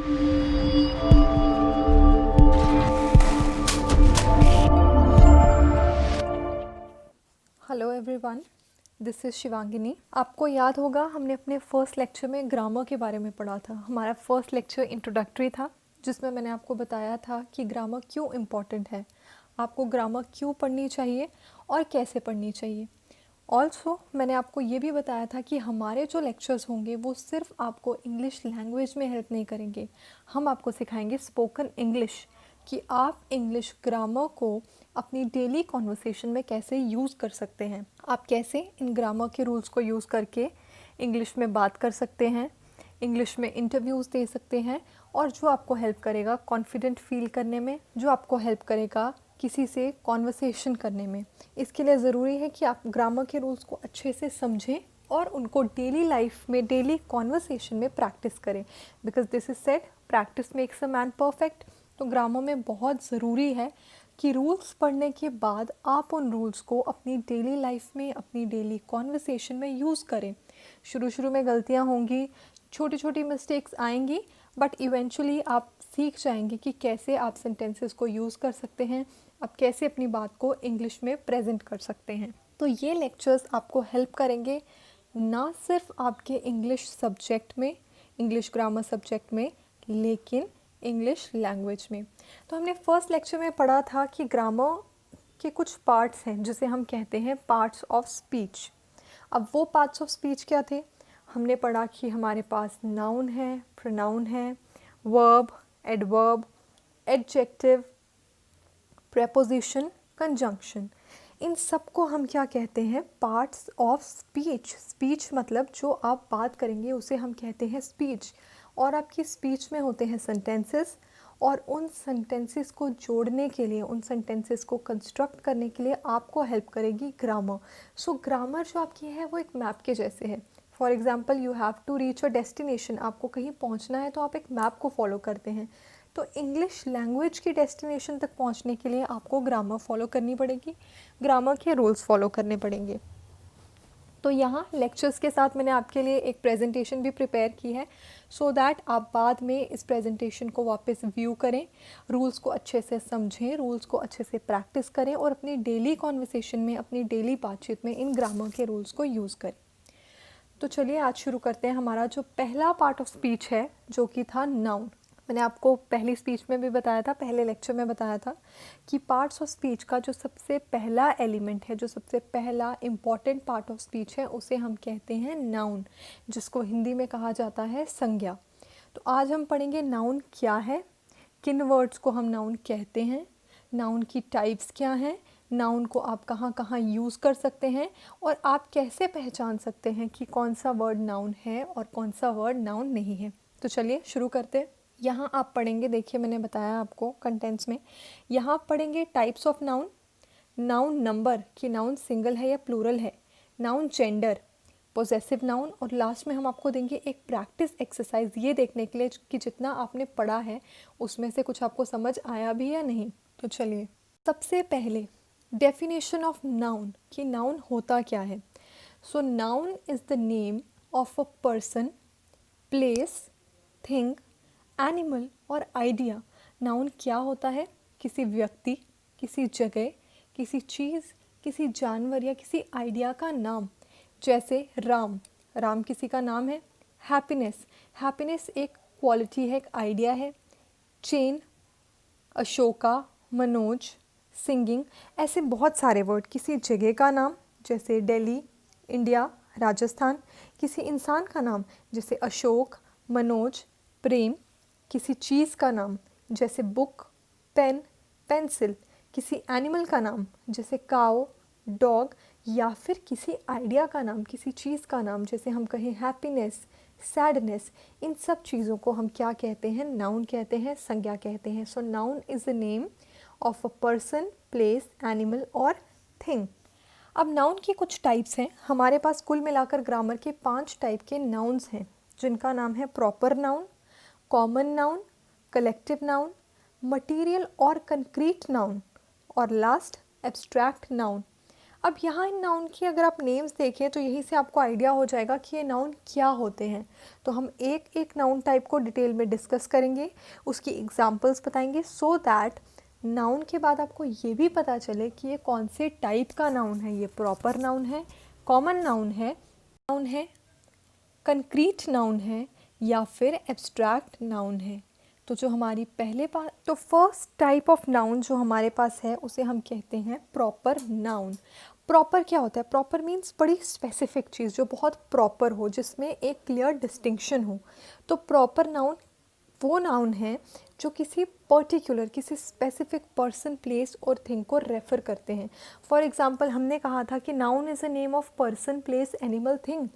Hello everyone, this is Shivangini. आपको याद होगा हमने अपने फर्स्ट लेक्चर में ग्रामर के बारे में पढ़ा था। हमारा फर्स्ट लेक्चर इंट्रोडक्टरी था, जिसमें मैंने आपको बताया था कि ग्रामर क्यों इम्पॉर्टेंट है, आपको ग्रामर क्यों पढ़नी चाहिए और कैसे पढ़नी चाहिए। ऑल्सो मैंने आपको ये भी बताया था कि हमारे जो लेक्चर्स होंगे वो सिर्फ आपको इंग्लिश लैंग्वेज में हेल्प नहीं करेंगे, हम आपको सिखाएंगे स्पोकन इंग्लिश, कि आप इंग्लिश ग्रामर को अपनी डेली कॉन्वर्सेशन में कैसे यूज़ कर सकते हैं। आप कैसे इन ग्रामर के रूल्स को यूज़ करके इंग्लिश में बात कर सकते हैं, इंग्लिश में इंटरव्यूज़ दे सकते हैं, और जो आपको हेल्प करेगा कॉन्फिडेंट फील करने में, जो आपको हेल्प करेगा किसी से कॉन्वर्सेशन करने में। इसके लिए ज़रूरी है कि आप ग्रामर के रूल्स को अच्छे से समझें और उनको डेली लाइफ में, डेली कॉन्वर्सेशन में प्रैक्टिस करें, because this is said practice makes a man perfect. तो ग्रामर में बहुत ज़रूरी है कि रूल्स पढ़ने के बाद आप उन रूल्स को अपनी डेली लाइफ में, अपनी डेली कॉन्वर्सेशन में यूज़ करें। शुरू शुरू में गलतियाँ होंगी, छोटी छोटी मिस्टेक्स आएंगी, बट इवेंचुअली आप सीख जाएंगे कि कैसे आप सेंटेंसेस को यूज़ कर सकते हैं, आप कैसे अपनी बात को इंग्लिश में प्रेजेंट कर सकते हैं। तो ये लेक्चर्स आपको हेल्प करेंगे ना सिर्फ आपके इंग्लिश सब्जेक्ट में, इंग्लिश ग्रामर सब्जेक्ट में, लेकिन इंग्लिश लैंग्वेज में। तो हमने फर्स्ट लेक्चर में पढ़ा था कि ग्रामर के कुछ पार्ट्स हैं जिसे हम कहते हैं पार्ट्स ऑफ स्पीच। अब वो पार्ट्स ऑफ स्पीच क्या थे? हमने पढ़ा कि हमारे पास नाउन है, प्रोनाउन है, verb, adverb, adjective, preposition, conjunction. इन सब को हम क्या कहते हैं? Parts of speech. स्पीच मतलब जो आप बात करेंगे उसे हम कहते हैं स्पीच। और आपकी स्पीच में होते हैं सेंटेंसेस, और उन सेंटेंसेस को जोड़ने के लिए, उन सेंटेंसेस को कंस्ट्रक्ट करने के लिए आपको हेल्प करेगी ग्रामर। सो ग्रामर जो आपकी है वो एक मैप के जैसे है। For example, you have to reach a destination, आपको कहीं पहुंचना है तो आप एक मैप को फॉलो करते हैं। तो इंग्लिश लैंग्वेज की डेस्टिनेशन तक पहुंचने के लिए आपको ग्रामर फॉलो करनी पड़ेगी, ग्रामर के रूल्स फॉलो करने पड़ेंगे। तो यहाँ लेक्चर्स के साथ मैंने आपके लिए एक प्रेजेंटेशन भी प्रिपेयर की है, सो दैट आप बाद में इस प्रेजेंटेशन को वापस व्यू करें, रूल्स को अच्छे से समझें, रूल्स को अच्छे से प्रैक्टिस करें और अपनी डेली कॉन्वर्सेशन में, अपनी डेली बातचीत में इन ग्रामर के रूल्स को यूज़ करें। तो चलिए आज शुरू करते हैं। हमारा जो पहला पार्ट ऑफ स्पीच है जो कि था नाउन। मैंने आपको पहली स्पीच में भी बताया था, पहले लेक्चर में बताया था कि पार्ट्स ऑफ स्पीच का जो सबसे पहला एलिमेंट है, जो सबसे पहला इम्पॉर्टेंट पार्ट ऑफ स्पीच है, उसे हम कहते हैं नाउन, जिसको हिंदी में कहा जाता है संज्ञा। तो आज हम पढ़ेंगे नाउन क्या है, किन वर्ड्स को हम नाउन कहते हैं, नाउन की टाइप्स क्या हैं, नाउन को आप कहाँ कहाँ यूज़ कर सकते हैं, और आप कैसे पहचान सकते हैं कि कौन सा वर्ड नाउन है और कौन सा वर्ड नाउन नहीं है। तो चलिए शुरू करते हैं। यहाँ आप पढ़ेंगे, देखिए मैंने बताया आपको कंटेंट्स में, यहाँ आप पढ़ेंगे types of noun, noun number कि नाउन सिंगल है या प्लूरल है, नाउन जेंडर, पोजेसिव नाउन, और लास्ट में हम आपको देंगे एक प्रैक्टिस एक्सरसाइज ये देखने के लिए कि जितना आपने पढ़ा है उसमें से कुछ आपको समझ आया भी या नहीं। तो चलिए, सबसे पहले डेफिनेशन ऑफ नाउन कि नाउन होता क्या है। So noun is the name of a person, place, thing, animal और आइडिया। नाउन क्या होता है? किसी व्यक्ति, किसी जगह, किसी चीज़, किसी जानवर या किसी आइडिया का नाम। जैसे राम, राम किसी का नाम है। हैप्पीनेस, हैप्पीनेस एक क्वालिटी है, एक आइडिया है। चेन, अशोका, मनोज, सिंगिंग, ऐसे बहुत सारे वर्ड। किसी जगह का नाम जैसे दिल्ली, इंडिया, राजस्थान। किसी इंसान का नाम जैसे अशोक, मनोज, प्रेम। किसी चीज़ का नाम जैसे बुक, पेन, पेंसिल। किसी एनिमल का नाम जैसे काऊ, डॉग, या फिर किसी आइडिया का नाम, किसी चीज़ का नाम जैसे हम कहें हैप्पीनेस, सैडनेस। इन सब चीज़ों को हम क्या कहते हैं? नाउन कहते हैं, संज्ञा कहते हैं। So noun is the name of a person, place, animal और थिंग। अब नाउन की कुछ टाइप्स हैं। हमारे पास कुल मिलाकर ग्रामर के 5 टाइप के नाउन्स हैं, जिनका नाम है proper noun, common noun, collective noun, material और कंक्रीट नाउन, और लास्ट एब्स्ट्रैक्ट नाउन। अब यहाँ इन नाउन की अगर आप नेम्स देखें तो यहीं से आपको आइडिया हो जाएगा कि ये नाउन क्या होते हैं। तो हम एक एक नाउन टाइप को डिटेल में डिस्कस करेंगे, उसकी एग्जांपल्स बताएंगे, सो दैट नाउन के बाद आपको ये भी पता चले कि ये कौन से टाइप का नाउन है। ये प्रॉपर नाउन है, कॉमन नाउन है, कंक्रीट नाउन है या फिर एब्स्ट्रैक्ट नाउन है। तो जो हमारी तो फर्स्ट टाइप ऑफ नाउन जो हमारे पास है उसे हम कहते हैं प्रॉपर नाउन। प्रॉपर क्या होता है? प्रॉपर मीन्स बड़ी स्पेसिफिक चीज़ जो बहुत प्रॉपर हो, जिसमें एक क्लियर डिस्टिंक्शन हो। तो प्रॉपर नाउन वो नाउन है जो किसी पर्टिकुलर, किसी स्पेसिफिक पर्सन, प्लेस और थिंग को रेफर करते हैं। फॉर एग्जाम्पल हमने कहा था कि noun is a name of person, place, animal, thing.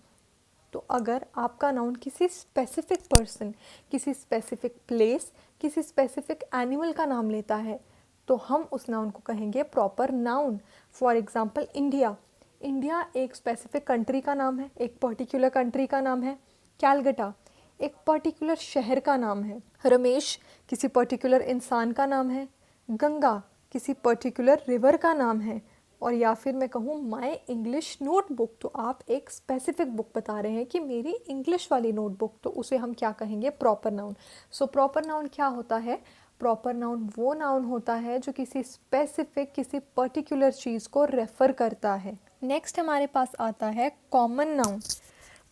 तो अगर आपका नाउन किसी स्पेसिफिक पर्सन, किसी स्पेसिफिक प्लेस, किसी स्पेसिफिक एनिमल का नाम लेता है तो हम उस नाउन को कहेंगे proper noun. For example India. India एक स्पेसिफिक कंट्री का नाम है, एक पर्टिकुलर कंट्री का नाम है। कैलगटा एक पर्टिकुलर शहर का नाम है। रमेश किसी पर्टिकुलर इंसान का नाम है। गंगा किसी पर्टिकुलर रिवर का नाम है। और या फिर मैं कहूँ माय इंग्लिश नोटबुक, तो आप एक स्पेसिफिक बुक बता रहे हैं कि मेरी इंग्लिश वाली नोटबुक, तो उसे हम क्या कहेंगे? Proper noun. So proper noun क्या होता है? प्रॉपर नाउन वो नाउन होता है जो किसी स्पेसिफिक, किसी पर्टिकुलर चीज़ को रेफर करता है। नेक्स्ट हमारे पास आता है कॉमन नाउन।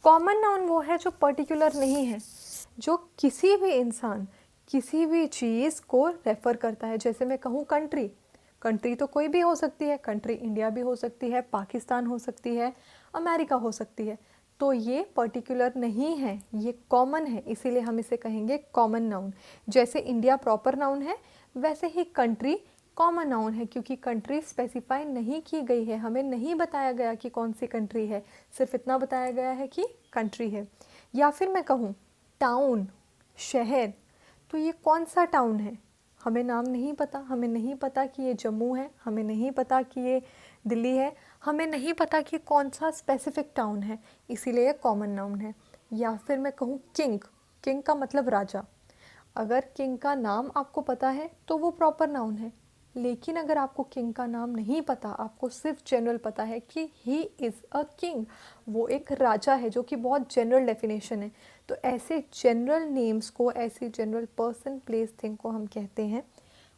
कॉमन नाउन वो है जो पर्टिकुलर नहीं है, जो किसी भी इंसान, किसी भी चीज़ को रेफर करता है। जैसे मैं कहूँ कंट्री, कंट्री तो कोई भी हो सकती है, कंट्री इंडिया भी हो सकती है, पाकिस्तान हो सकती है, अमेरिका हो सकती है। तो ये पर्टिकुलर नहीं है, ये कॉमन है, इसीलिए हम इसे कहेंगे कॉमन नाउन। जैसे इंडिया प्रॉपर नाउन है, वैसे ही कंट्री कॉमन नाउन है, क्योंकि कंट्री स्पेसिफाई नहीं की गई है, हमें नहीं बताया गया कि कौन सी कंट्री है, सिर्फ इतना बताया गया है कि कंट्री है। या फिर मैं कहूँ टाउन, शहर, तो ये कौन सा टाउन है? हमें नाम नहीं पता, हमें नहीं पता कि ये जम्मू है, हमें नहीं पता कि ये दिल्ली है, हमें नहीं पता कि कौन सा स्पेसिफिक टाउन है, इसीलिए ये कॉमन नाउन है। या फिर मैं कहूँ किंग, किंग का मतलब राजा। अगर किंग का नाम आपको पता है तो वो प्रॉपर नाउन है, लेकिन अगर आपको किंग का नाम नहीं पता, आपको सिर्फ जनरल पता है कि ही इज़ अ किंग, वो एक राजा है, जो कि बहुत जनरल डेफिनेशन है, तो ऐसे जनरल नेम्स को, ऐसी जनरल पर्सन, प्लेस, थिंग को हम कहते हैं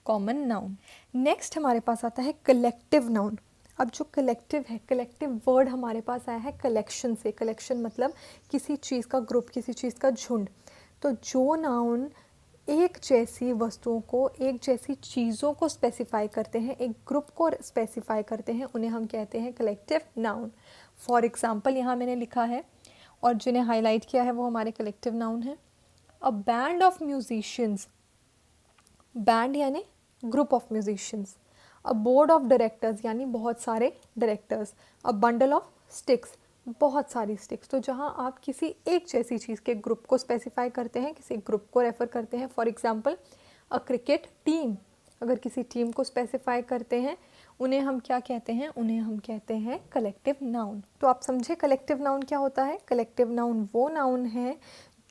कॉमन नाउन। नेक्स्ट हमारे पास आता है कलेक्टिव नाउन। अब जो कलेक्टिव है, कलेक्टिव वर्ड हमारे पास आया है कलेक्शन से। कलेक्शन मतलब किसी चीज़ का ग्रुप, किसी चीज़ का झुंड। तो जो नाउन एक जैसी वस्तुओं को, एक जैसी चीज़ों को स्पेसिफाई करते हैं, एक ग्रुप को स्पेसिफाई करते हैं, उन्हें हम कहते हैं कलेक्टिव नाउन। फॉर एग्जाम्पल यहाँ मैंने लिखा है और जिन्हें हाईलाइट किया है वो हमारे कलेक्टिव नाउन है। A band of musicians, band यानी group of musicians. A board of directors यानी बहुत सारे directors. A bundle of sticks, बहुत सारी स्टिक्स। तो जहाँ आप किसी एक जैसी चीज़ के ग्रुप को स्पेसिफाई करते हैं, किसी ग्रुप को रेफर करते हैं। For example a cricket team, अगर किसी टीम को स्पेसिफाई करते हैं, उन्हें हम क्या कहते हैं? उन्हें हम कहते हैं कलेक्टिव नाउन। तो आप समझे कलेक्टिव नाउन क्या होता है? कलेक्टिव नाउन वो नाउन है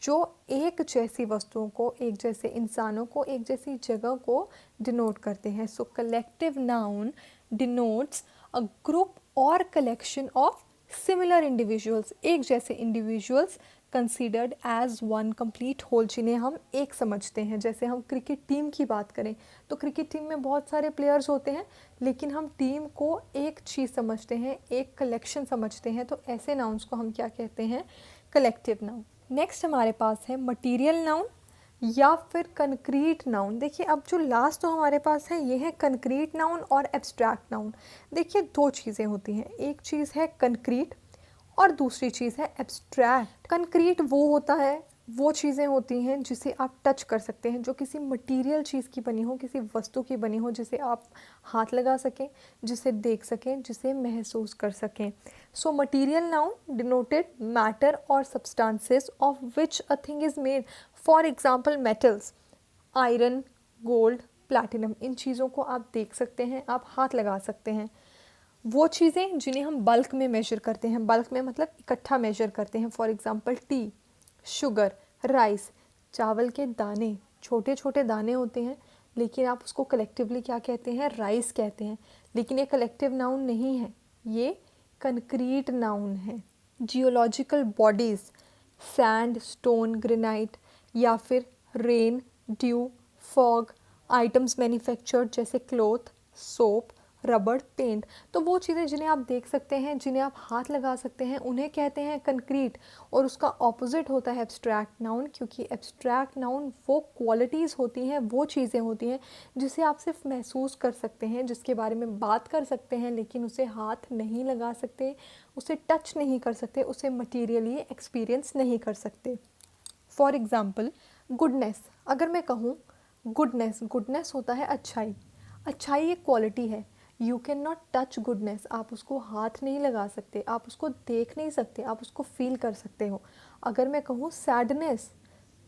जो एक जैसी वस्तुओं को, एक जैसे इंसानों को, एक जैसी जगह को डिनोट करते हैं। So collective noun denotes a group और कलेक्शन ऑफ सिमिलर इंडिविजुअल्स, एक जैसे individuals considered as one complete whole, जिन्हें हम एक समझते हैं। जैसे हम क्रिकेट टीम की बात करें तो क्रिकेट टीम में बहुत सारे प्लेयर्स होते हैं, लेकिन हम टीम को एक चीज़ समझते हैं, एक कलेक्शन समझते हैं। तो ऐसे नाउन्स को हम क्या कहते हैं? Collective noun. नेक्स्ट हमारे पास है मटीरियल नाउन या फिर कंक्रीट नाउन। देखिए अब जो लास्ट तो हमारे पास है ये है कंक्रीट नाउन और एब्स्ट्रैक्ट नाउन। देखिए दो चीज़ें होती हैं, एक चीज़ है कंक्रीट और दूसरी चीज़ है एब्स्ट्रैक्ट। कंक्रीट वो होता है, वो चीज़ें होती हैं जिसे आप टच कर सकते हैं, जो किसी मटेरियल चीज़ की बनी हो, किसी वस्तु की बनी हो, जिसे आप हाथ लगा सकें, जिसे देख सकें, जिसे महसूस कर सकें। So material noun denoted matter और substances of which a thing is made. For example metals, iron, gold, platinum, इन चीज़ों को आप देख सकते हैं, आप हाथ लगा सकते हैं। वो चीज़ें जिन्हें हम बल्क में मेजर करते हैं, बल्क में मतलब इकट्ठा मेजर करते हैं। For example T, sugar, rice, चावल के दाने, छोटे छोटे दाने होते हैं, लेकिन आप उसको कलेक्टिवली क्या कहते हैं? राइस कहते हैं। लेकिन ये कलेक्टिव नाउन नहीं है, ये कंक्रीट नाउन है। Geological bodies, sand, stone, granite या फिर rain, due, fog, items manufactured जैसे क्लॉथ, सोप, रबड़, पेंट, तो वो चीज़ें जिन्हें आप देख सकते हैं, जिन्हें आप हाथ लगा सकते हैं, उन्हें कहते हैं कंक्रीट। और उसका ऑपोजिट होता है एब्स्ट्रैक्ट नाउन, क्योंकि एब्स्ट्रैक्ट नाउन वो क्वालिटीज़ होती हैं, वो चीज़ें होती हैं जिसे आप सिर्फ महसूस कर सकते हैं, जिसके बारे में बात कर सकते हैं, लेकिन उसे हाथ नहीं लगा सकते, उसे टच नहीं कर सकते, उसे मटीरियली एक्सपीरियंस नहीं कर सकते। फॉर एग्ज़ाम्पल गुडनेस, अगर मैं कहूँ गुडनेस, गुडनेस होता है अच्छाई। अच्छाई एक क्वालिटी है। You can not touch goodness, आप उसको हाथ नहीं लगा सकते, आप उसको देख नहीं सकते, आप उसको फील कर सकते हो। अगर मैं कहूँ सैडनेस,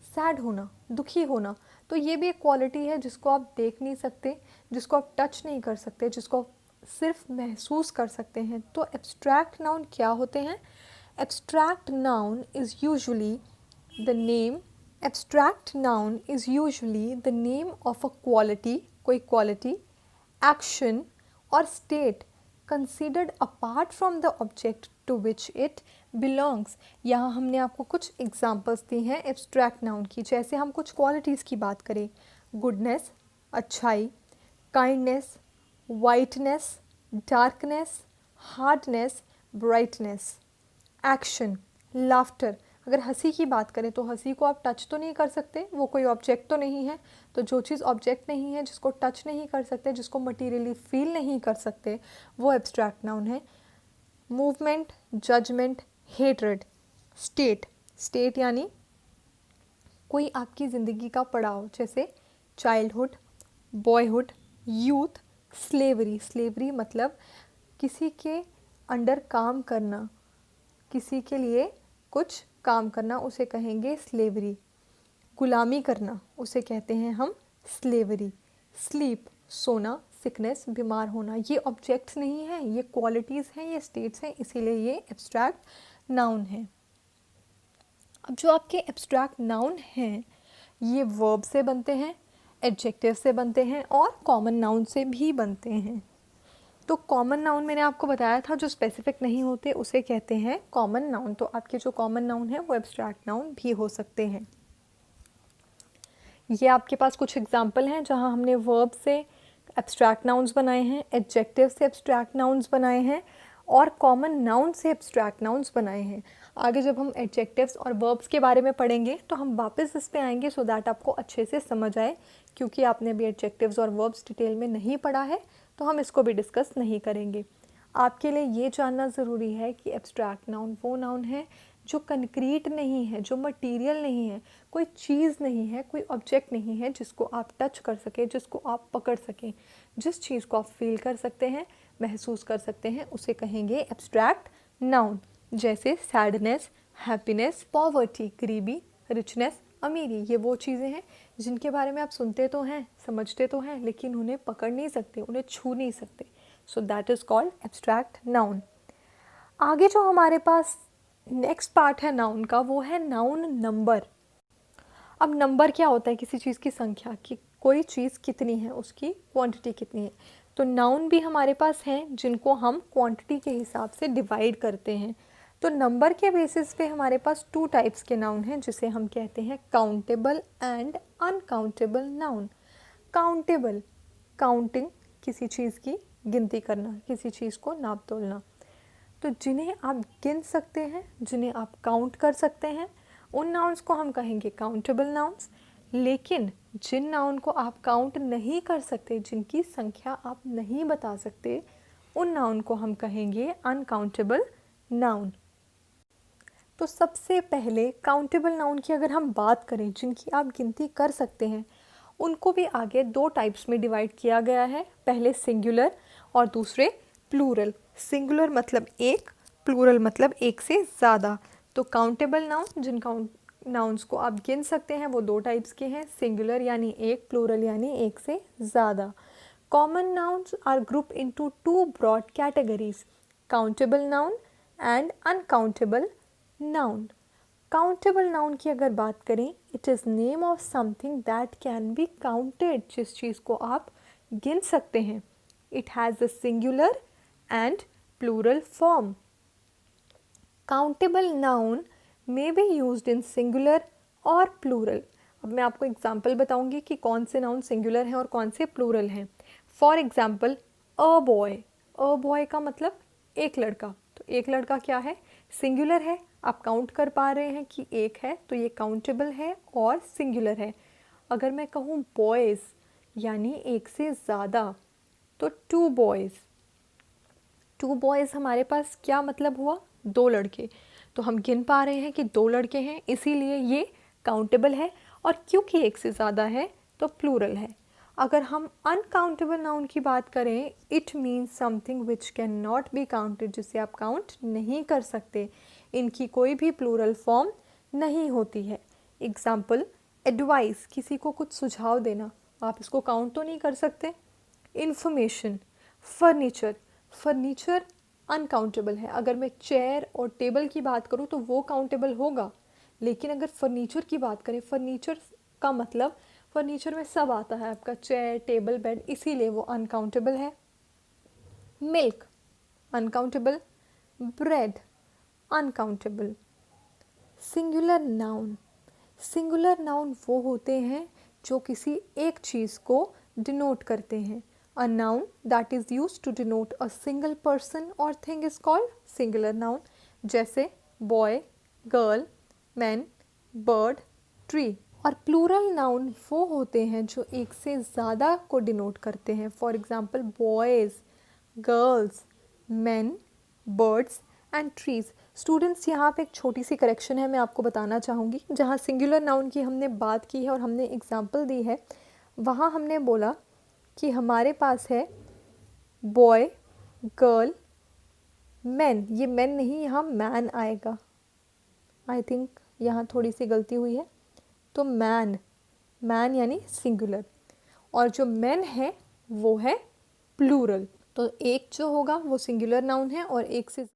सैड होना, दुखी होना, तो ये भी एक क्वालिटी है जिसको आप देख नहीं सकते, जिसको आप टच नहीं कर सकते, जिसको आप सिर्फ महसूस कर सकते हैं। तो एब्स्ट्रैक्ट नाउन क्या होते हैं? Abstract noun is usually the name, abstract noun is usually the name of a quality, कोई क्वालिटी, एक्शन और state considered apart from the object to which it belongs। यहाँ हमने आपको कुछ एग्जाम्पल्स दी हैं एब्स्ट्रैक्ट नाउन की। जैसे हम कुछ क्वालिटीज़ की बात करें, गुडनेस अच्छाई, kindness, whiteness, darkness, hardness, brightness, action, laughter. अगर हंसी की बात करें तो हंसी को आप टच तो नहीं कर सकते, वो कोई ऑब्जेक्ट तो नहीं है। तो जो चीज़ ऑब्जेक्ट नहीं है, जिसको टच नहीं कर सकते, जिसको मटीरियली फील नहीं कर सकते, वो एब्स्ट्रैक्ट नाउन है। Movement, judgement, hatred, state, state यानी कोई आपकी ज़िंदगी का पड़ाव, जैसे childhood, boyhood, youth, slavery. Slavery मतलब किसी के अंडर काम करना, किसी के लिए कुछ काम करना, उसे कहेंगे स्लेवरी। गुलामी करना, उसे कहते हैं हम स्लेवरी। स्लीप, सोना, सिकनेस, बीमार होना, ये ऑब्जेक्ट्स नहीं हैं, ये क्वालिटीज़ हैं, ये स्टेट्स हैं, इसीलिए ये एब्स्ट्रैक्ट नाउन है। अब जो आपके एब्स्ट्रैक्ट नाउन हैं ये वर्ब से बनते हैं, एडजेक्टिव से बनते हैं और कॉमन नाउन से भी बनते हैं। तो कॉमन नाउन मैंने आपको बताया था, जो स्पेसिफिक नहीं होते उसे कहते हैं कॉमन नाउन। तो आपके जो कॉमन नाउन है वो एब्स्ट्रैक्ट नाउन भी हो सकते हैं। ये आपके पास कुछ एग्जाम्पल हैं जहां हमने वर्ब से एब्स्ट्रैक्ट नाउन्स बनाए हैं, एडजेक्टिव से एब्स्ट्रैक्ट नाउन्स बनाए हैं और कॉमन नाउन से एब्स्ट्रैक्ट नाउन्स बनाए हैं। आगे जब हम एडजेक्टिव्स और वर्ब्स के बारे में पढ़ेंगे तो हम वापस इस पे आएंगे सो दैट आपको अच्छे से समझ आए, क्योंकि आपने अभी एडजेक्टिव्स और वर्ब्स डिटेल में नहीं पढ़ा है तो हम इसको भी डिस्कस नहीं करेंगे। आपके लिए ये जानना ज़रूरी है कि एब्स्ट्रैक्ट नाउन वो नाउन है जो कंक्रीट नहीं है, जो मटेरियल नहीं है, कोई चीज़ नहीं है, कोई ऑब्जेक्ट नहीं है जिसको आप टच कर सकें, जिसको आप पकड़ सकें। जिस चीज़ को आप फील कर सकते हैं, महसूस कर सकते हैं, उसे कहेंगे एब्स्ट्रैक्ट नाउन। जैसे सैडनेस, हैप्पीनेस, पॉवर्टी, गरीबी, रिचनेस, अमीरी, ये वो चीज़ें हैं जिनके बारे में आप सुनते तो हैं, समझते तो हैं, लेकिन उन्हें पकड़ नहीं सकते, उन्हें छू नहीं सकते। So that is called abstract noun. आगे जो हमारे पास नेक्स्ट पार्ट है नाउन का, वो है नाउन नंबर। अब नंबर क्या होता है? किसी चीज़ की संख्या, कि कोई चीज़ कितनी है, उसकी क्वांटिटी कितनी है। तो नाउन भी हमारे पास हैं जिनको हम क्वांटिटी के हिसाब से डिवाइड करते हैं। तो नंबर के बेसिस पे हमारे पास 2 टाइप्स के नाउन हैं जिसे हम कहते हैं countable and uncountable noun. Countable, counting, किसी चीज़ की गिनती करना, किसी चीज़ को नाप तोलना। तो जिन्हें आप गिन सकते हैं, जिन्हें आप काउंट कर सकते हैं, उन नाउन्स को हम कहेंगे काउंटेबल नाउन्स। लेकिन जिन नाउन को आप काउंट नहीं कर सकते, जिनकी संख्या आप नहीं बता सकते, उन नाउन को हम कहेंगे अनकाउंटेबल नाउन। तो सबसे पहले काउंटेबल नाउन की अगर हम बात करें, जिनकी आप गिनती कर सकते हैं, उनको भी आगे 2 टाइप्स में डिवाइड किया गया है। पहले सिंगुलर और दूसरे प्लूरल। सिंगुलर मतलब एक, प्लूरल मतलब एक से ज़्यादा। तो काउंटेबल नाउन, जिन नाउन्स को आप गिन सकते हैं, वो 2 टाइप्स के हैं, सिंगुलर यानी एक, प्लूरल यानी एक से ज़्यादा। Common nouns are group into 2 broad categories, countable noun and uncountable noun. Countable noun की अगर बात करें, it is name of something that can be counted, जिस चीज़ को आप गिन सकते हैं। It has the singular and plural form. Countable noun may be used in singular और प्लूरल। अब मैं आपको एग्जाम्पल बताऊंगी कि कौन से नाउन सिंगुलर हैं और कौन से प्लूरल हैं। फॉर एग्जाम्पल अ बॉय का मतलब एक लड़का, तो एक लड़का क्या है, सिंगुलर है, आप काउंट कर पा रहे हैं कि एक है, तो ये काउंटेबल है और सिंगुलर है। अगर मैं कहूँ बॉयज़ यानी एक से ज़्यादा, तो टू बॉयज़ हमारे पास क्या मतलब हुआ, दो लड़के, तो हम गिन पा रहे हैं कि दो लड़के हैं, इसीलिए ये काउंटेबल है। और क्योंकि एक से ज़्यादा है तो प्लूरल है। अगर हम अनकाउंटेबल नाउन की बात करें, it means something which can not be counted, जिसे आप काउंट नहीं कर सकते, इनकी कोई भी प्लूरल फॉर्म नहीं होती है। एग्जाम्पल एडवाइस, किसी को कुछ सुझाव देना, आप इसको काउंट तो नहीं कर सकते। इंफॉर्मेशन, फर्नीचर अनकाउंटेबल है। अगर मैं चेयर और टेबल की बात करूँ तो वो काउंटेबल होगा, लेकिन अगर फर्नीचर की बात करें, फर्नीचर का मतलब फर्नीचर में सब आता है, आपका चेयर टेबल बेड, इसीलिए वो अनकाउंटेबल है। Milk uncountable, bread uncountable. Singular noun वो होते हैं जो किसी एक चीज़ को डिनोट करते हैं। A noun that is used to denote a single person और thing is called singular noun, जैसे boy, girl, man, bird, tree. और प्लूरल नाउन वो होते हैं जो एक से ज़्यादा को डिनोट करते हैं। For example boys, girls, man, birds and trees. Students, यहाँ पे एक छोटी सी करेक्शन है, मैं आपको बताना चाहूँगी। जहाँ सिंगुलर नाउन की हमने बात की है और हमने एग्जाम्पल दी है, वहाँ हमने बोला कि हमारे पास है बॉय, गर्ल, मैन। ये मैन नहीं, यहाँ मैन आएगा। आई थिंक यहाँ थोड़ी सी गलती हुई है, तो मैन यानी सिंगुलर, और जो मैन है वो है प्लूरल। तो एक जो होगा वो सिंगुलर नाउन है और एक से